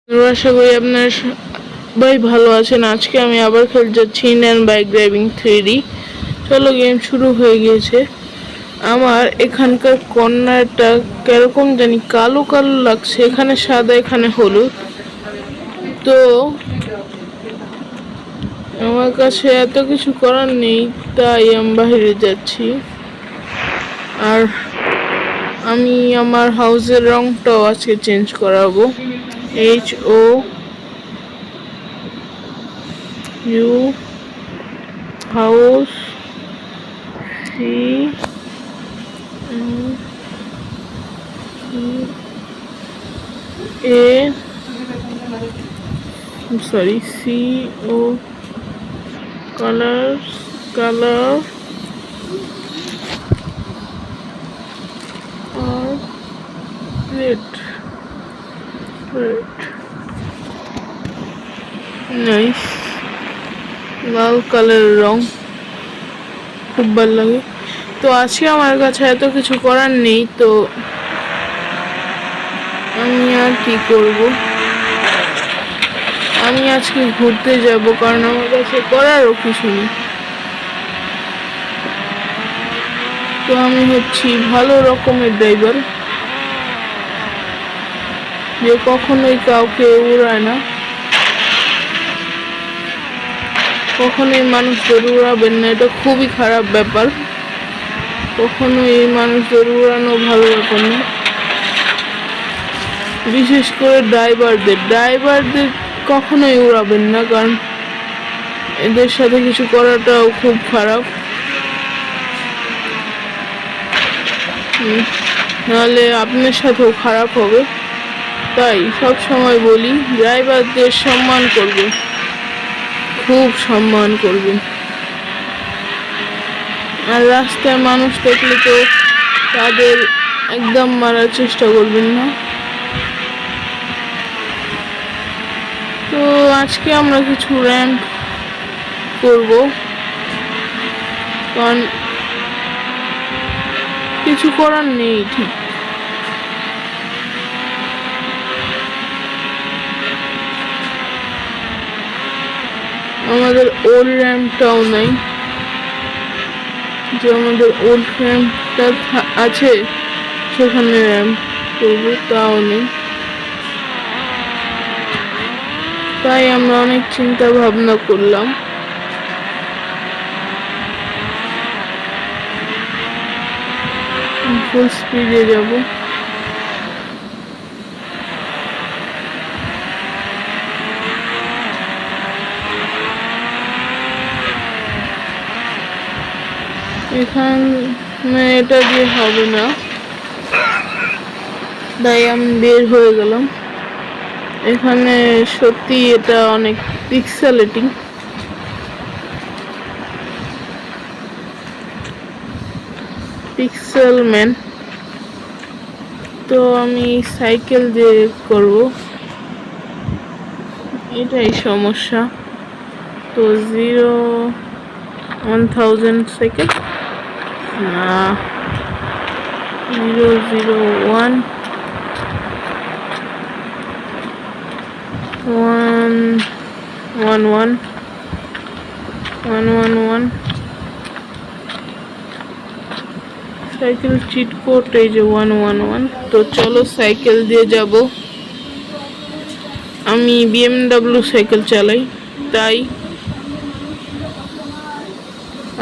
আশা করি আপনার সবাই ভালো আছেন। আজকে আমি আবার খেলতে যাচ্ছি ইন্ডিয়ান বাইক ড্রাইভিং 3D। চলো, গেম শুরু হয়ে গিয়েছে। আমার এখানকার কর্নারটা কিরকম জানি কালো কালো লাগছে, এখানে সাদা এখানে হলুদ। তো আমার কাছে এত কিছু করার নেই, তাই আমি বাইরে যাচ্ছি। আর আমি আমার হাউসের রংটাও আজকে চেঞ্জ করাবো। HOU হাউস CO কালার আর রেড নাইস। লাল কালারের রং খুব ভালো লাগে। তো আজকে আমার কাছে এত কিছু করার নেই, তো আমি আর কি করব। আমি আজকে ঘুরতে যাব, কারণ আমার কাছে করারও কিছু নেই। তো আমি হচ্ছি ভালো রকমের ড্রাইভার, যে কখনোই কাউকে উড়ায় না। কখনোই মানুষদের উড়াবেন না, এটা খুবই খারাপ ব্যাপার। কখনোই মানুষদের উড়ানো ভালো ব্যাপার না, বিশেষ করে ড্রাইভারদের কখনোই উড়াবেন না, কারণ এদের সাথে কিছু করাটাও খুব খারাপ। নাহলে আপনার সাথেও খারাপ হবে। তাই সব সময় বলি, ড্রাইভারদের সম্মান করবেন, খুব সম্মান করবেন। আর রাস্তায় মানুষ দেখলে তো তাদের একদম মারার চেষ্টা করবেন না। তো আজকে আমরা কিছু র্যাম্প করব, কারণ কিছু করার নেই। ঠিক আমাদের ওল্ড র্যাম্পটাও নাই, যে আমাদের ওল্ড র্যাম্পটা আছে সেখানে র্যাম্প করবো, তাও নেই। তাই আমরা অনেক চিন্তা ভাবনা করলাম। ফুল স্পিডে যাব। এখানে এটা দিয়ে হবে না, তাই আমি বের হয়ে গেলাম। এখানে সত্যি এটা অনেক পিক্সেলেটিং। Pixel man. তো আমি সাইকেল দিয়ে করব, এটাই সমস্যা। তো 1000 সাইকেল না, 001 111 111 সাইকেল চিট কোড, এই যে 111। তো চলো সাইকেল দিয়ে যাব। আমি BMW সাইকেল চালাই, তাই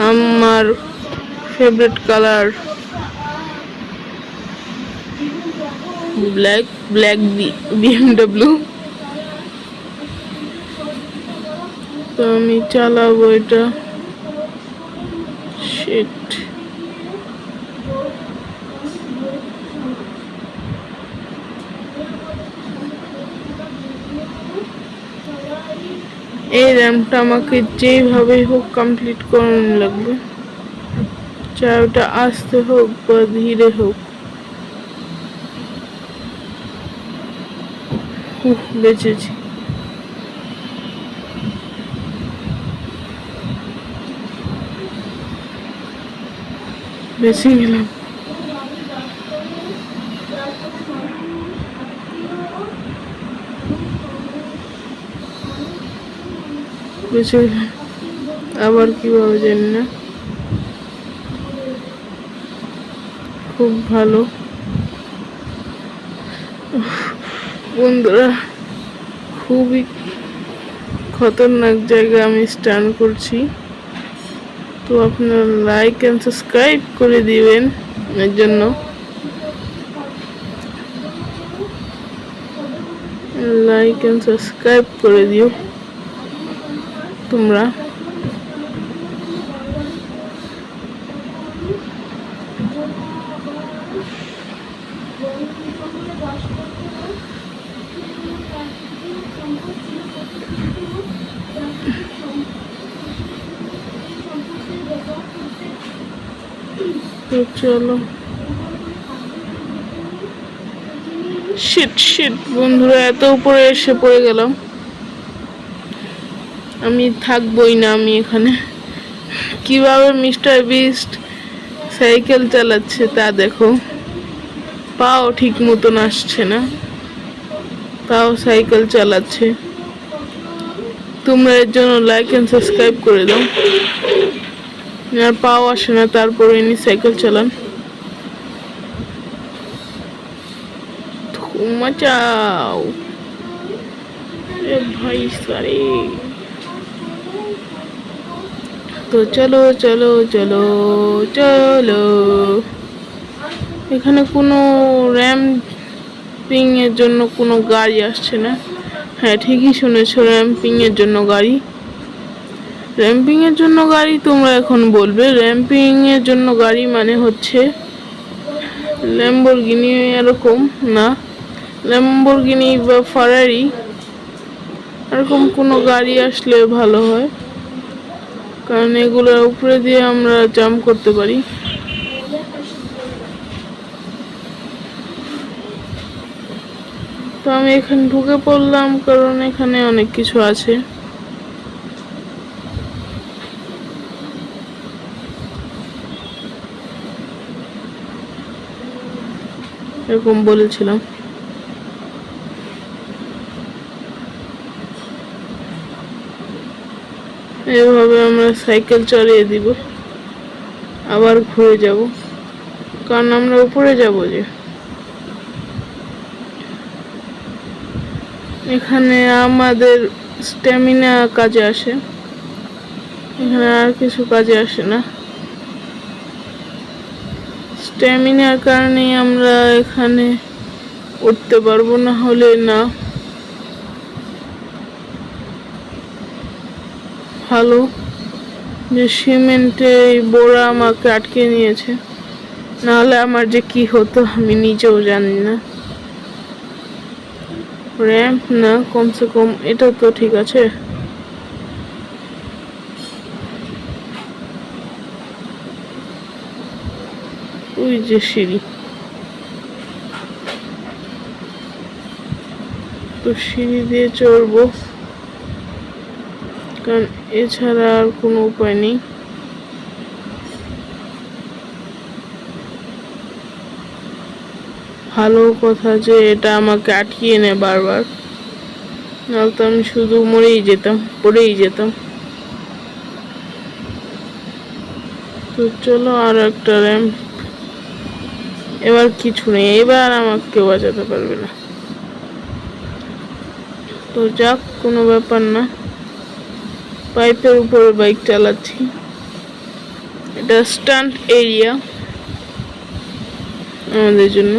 আমার ফেভারিট কালার ব্ল্যাক BMW। তো আমি চালাবো এটা। শিট, এই র্যাম্পটা আমাকে যেভাবে হোক কমপ্লিট করানো লাগবে, চাই ওটা আস্তে হোক বা ধীরে হোক। বেঁচেছি। বেঁচে গেলাম। বেঁচে আবার কিভাবে জানি না। খুব ভালো বন্ধুরা, খুবই খতরনাক জায়গায় আমি স্টান করছি। তো আপনারা লাইক এন্ড সাবস্ক্রাইব করে দিবেন এর জন্য। লাইক এন্ড সাবস্ক্রাইব করে দিও তোমরা। তো চলো, শিট বন্ধুরা, এত উপরে এসে পড়ে গেলাম। আমি থাকবোই না আমি এখানে। কিভাবে মিস্টার বিস্ট সাইকেল চালাচ্ছে তা দেখো। পাও ঠিক মতন আসছে না, তাও সাইকেল চালাচ্ছে। তোমরা এর জন্য লাইক এন্ড সাবস্ক্রাইব করে দাও। আর পাও আসে না, তারপরে ইনি সাইকেল চালান। মচাও এ ভাই সারে। তো চলো চলো চলো চলো, এখানে কোনো র্যাম্পিং এর জন্য কোনো গাড়ি আসছে না। হ্যাঁ, ঠিকই শুনেছো, র্যাম্পিং এর জন্য গাড়ি। র্যাম্পিং এর জন্য গাড়ি তোমরা এখন বলবে, র্যাম্পিং এর জন্য গাড়ি মানে হচ্ছে ল্যাম্বরগিনি এরকম না, ল্যাম্বরগিনি বা ফারারি এরকম কোনো গাড়ি আসলে ভালো হয়, কারণ এগুলোর উপরে দিয়ে আমরা জাম্প করতে পারি। তো আমি এখানে ঢুকে পড়লাম কারণ এখানে অনেক কিছু আছে। এরকম বলেছিলাম। এভাবে আমরা সাইকেল চালিয়ে দিব, আবার ঘুরে যাব, কারণ আমরা উপরে যাব যে। এখানে আমাদের স্ট্যামিনা কাজে আসে, এখানে আর কিছু কাজে আসে না। স্ট্যামিনার কারণে আমরা এখানে উঠতে পারবো, না হলে না। ভালো যে সিমেন্টে বোরা আমাকে আটকে নিয়েছে, নাহলে আমার যে কি হতো আমি নিজেও জানি না। র্যাম্প না, কমসে কম এটা তো ঠিক আছে। ওই যে সিঁড়ি, তো সিঁড়ি দিয়ে চড়বো, কারণ এছাড়া আর কোনো উপায় নেই। ভালো কথা যে এটা আমাকে আটকিয়ে নেয় বারবার, নাহলে তো আমি শুধু মরেই যেতাম, পড়েই যেতাম। তো চলো, আর একটা র্যাম্প। এবার কিছু নেই, এবার আমাকে কেউ বাঁচাতে পারবে না। তো যাক, কোনো ব্যাপার না। পাইপের উপরে বাইক চালাচ্ছি, এটা স্টান্ট এরিয়া আমাদের জন্য।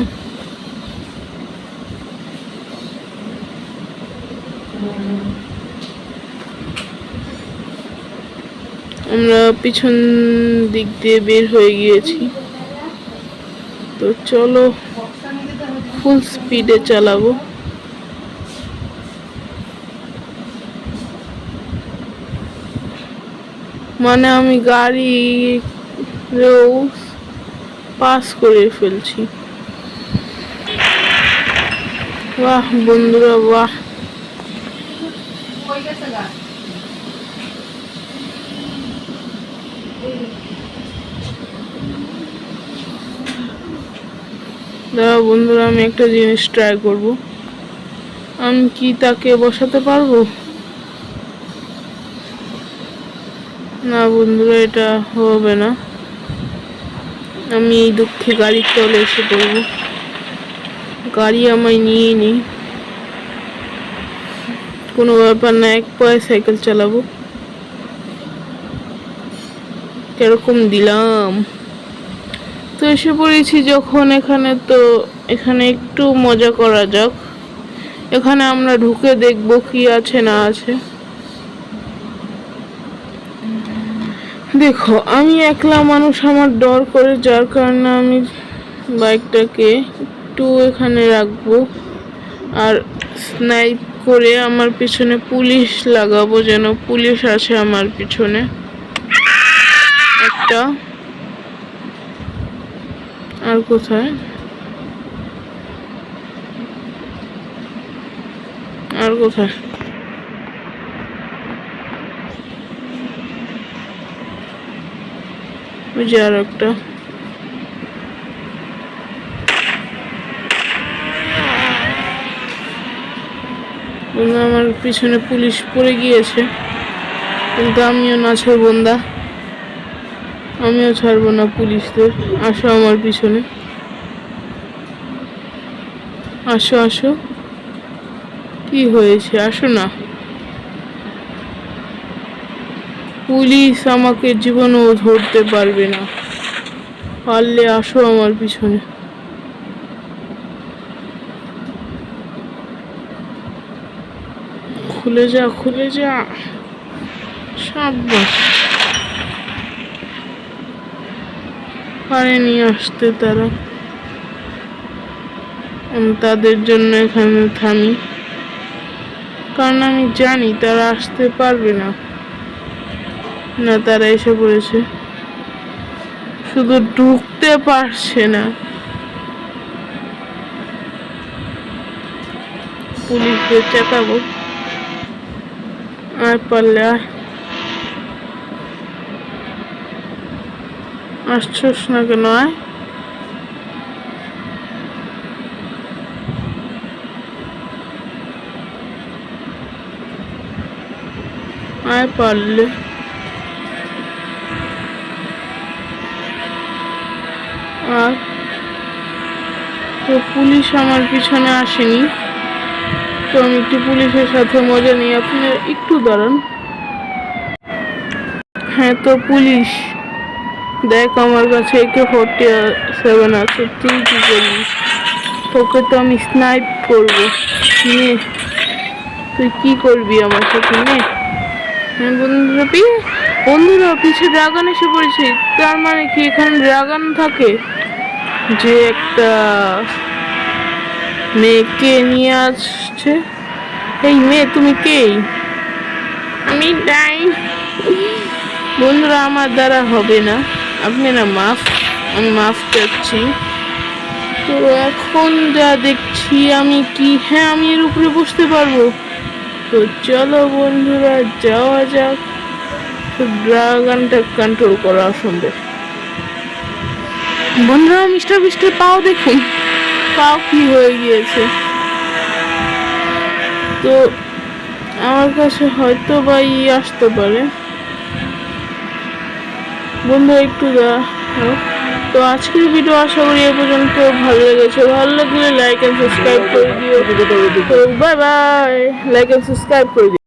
আমরা পিছন দিক দিয়ে বের হয়ে গিয়েছি। তো চলো, ফুল স্পিডে চালাবো। মানে আমি গাড়ি পাস করে ফেলছি। বাহ বন্ধুরা, বাহ। দাঁড়াও বন্ধুরা, আমি একটা জিনিস ট্রাই করব। আমি কি তাকে বসাতে পারবো? না বন্ধুরা, এটা হবে না। আমি এই দুঃখে গাড়ির তলে এসে পড়বো। গাড়ি আমায় নিয়ে নি, কোনো ব্যাপার না, এক পায়ে সাইকেল চালাবো। কিরকম দিলাম। তো এসে পড়েছি যখন এখানে, তো এখানে একটু মজা করা যাক। এখানে আমরা ঢুকে দেখবো কি আছে না আছে। দেখো, আমি একলা মানুষ, আমার ডর করে, যার কারণে আমি বাইকটাকে একটু এখানে রাখবো আর স্নাইপ করে আমার পিছনে পুলিশ লাগাবো, যেন পুলিশ আছে আমার পিছনে একটা। আর কোথায়, আর কোথায়, ওই যে আর একটা। আমার পিছনে পুলিশ পড়ে গিয়েছে, কিন্তু আমিও না ছাড়বন্দা, আমিও ছাড়বো না পুলিশদের। আসো আমার পিছনে, আসো আসো। কি হয়েছে, আসো না। পুলিশ আমাকে জীবনেও ধরতে পারবে না, পারলে আসো আমার পিছনে। খুলে যা, খুলে যা, সাব্বাস। পারেনি আসতে তারা, আমি তাদের জন্য এখানে থামি, কারণ আমি জানি তারা আসতে পারবে না। না, তারা এসে পড়েছে, শুধু ঢুকতে পারছে না। পুলিশদের চেঁচাবো, আর পারলে আয়। আসছোস না কেন, আয়। আয় পারলে। আর তো পুলিশ আমার পিছনে আসেনি, তো আমি একটু পুলিশের সাথে মজা নিই। আপনি একটু দাঁড়ান। হ্যাঁ, তো পুলিশ দেখ, আমার কাছে AK-47 আছে, তুই কি করবি? তোকে তো আমি স্নাইপ করবো, নে। তুই কি করবি আমার সাথে, নে। হ্যাঁ বন্ধুরা, পিছে ড্রাগন এসে পড়েছে। তার মানে কি এখানে ড্রাগন থাকে, যে একটা মেয়েকে নিয়ে আসছে। এই মেয়ে, তুমি কে? আমি তাই। বন্ধুরা, আমার দ্বারা হবে না, আপনি না মাফ, আমি মাফ চাচ্ছি। তো এখন যা দেখছি আমি কি, হ্যাঁ আমি এর উপরে বসতে পারবো। তো চলো বন্ধুরা, যাওয়া যাক। ড্রাগনটা কন্ট্রোল করা অসম্ভব। বন্ধুরা, মিস্টার বিস্টের পাও দেখুন, পাও কি হয়ে গিয়েছে। তো আমার কাছে হয়তো বা আসতে পারে। বন্ধু একটু তো আজকের ভিডিও আশা করি এ পর্যন্ত ভালো লেগেছে। ভালো লাগলে লাইক এন্ড সাবস্ক্রাইব করে দিও। Bye bye, like and subscribe করে দিও।